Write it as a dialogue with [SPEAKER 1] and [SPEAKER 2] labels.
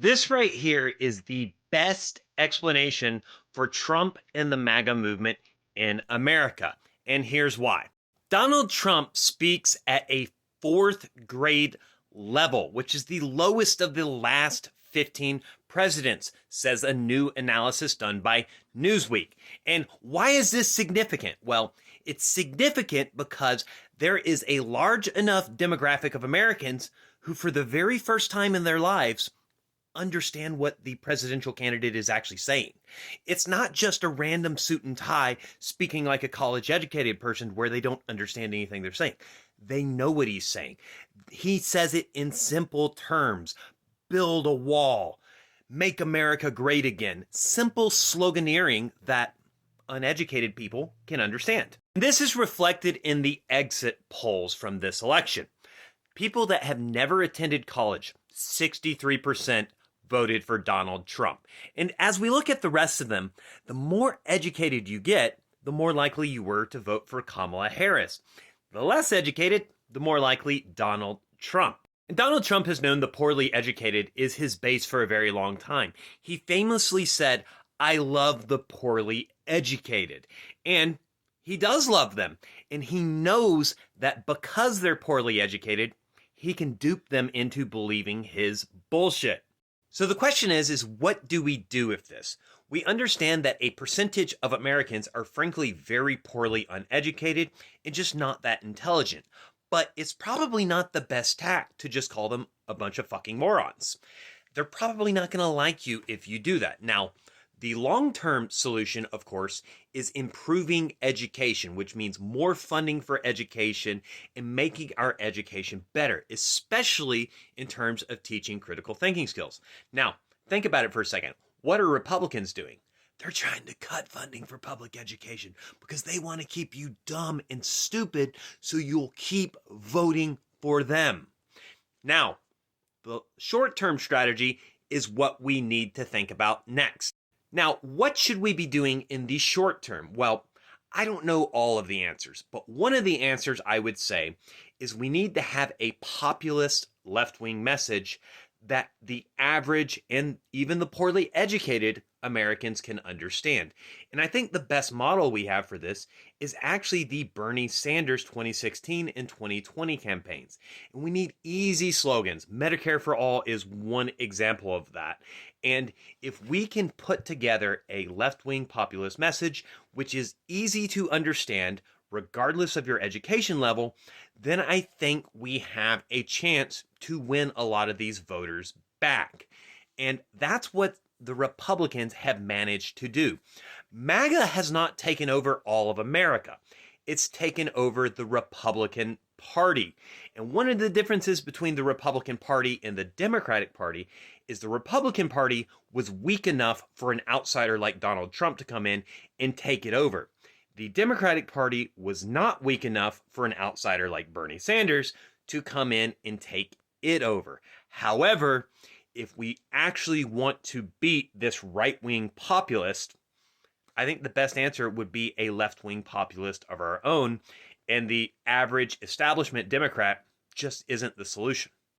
[SPEAKER 1] This right here is the best explanation for Trump and the MAGA movement in America. And here's why. Donald Trump speaks at a fourth grade level, which is the lowest of the last 15 presidents, says a new analysis done by Newsweek. And why is this significant? Well, it's significant because there is a large enough demographic of Americans who, for the very first time in their lives, understand what the presidential candidate is actually saying. It's not just a random suit and tie speaking like a college educated person where they don't understand anything they're saying. They know what he's saying. He says it in simple terms. Build a wall. Make America great again. Simple sloganeering that uneducated people can understand. This is reflected in the exit polls from this election. People that have never attended college, 63% voted for Donald Trump. And as we look at the rest of them, the more educated you get, the more likely you were to vote for Kamala Harris. The less educated, the more likely Donald Trump. And Donald Trump has known the poorly educated is his base for a very long time. He famously said, "I love the poorly educated." And he does love them. And he knows that because they're poorly educated, he can dupe them into believing his bullshit. So the question is what do we do with this? We understand that a percentage of Americans are frankly very poorly uneducated and just not that intelligent. But it's probably not the best tack to just call them a bunch of fucking morons. They're probably not going to like you if you do that. Now, the long-term solution, of course, is improving education, which means more funding for education and making our education better, especially in terms of teaching critical thinking skills. Now, think about it for a second. What are Republicans doing? They're trying to cut funding for public education because they want to keep you dumb and stupid so you'll keep voting for them. Now, the short-term strategy is what we need to think about next. Now, what should we be doing in the short term? Well, I don't know all of the answers, but one of the answers I would say is we need to have a populist left-wing message that the average and even the poorly educated Americans can understand. And I think the best model we have for this is actually the Bernie Sanders 2016 and 2020 campaigns. And we need easy slogans. Medicare for all is one example of that. And if we can put together a left-wing populist message, which is easy to understand, regardless of your education level, then I think we have a chance to win a lot of these voters back. And that's what the Republicans have managed to do. MAGA has not taken over all of America. It's taken over the Republican Party. And one of the differences between the Republican Party and the Democratic Party is the Republican Party was weak enough for an outsider like Donald Trump to come in and take it over. The Democratic Party was not weak enough for an outsider like Bernie Sanders to come in and take it over. However, if we actually want to beat this right-wing populist, I think the best answer would be a left-wing populist of our own, and the average establishment Democrat just isn't the solution.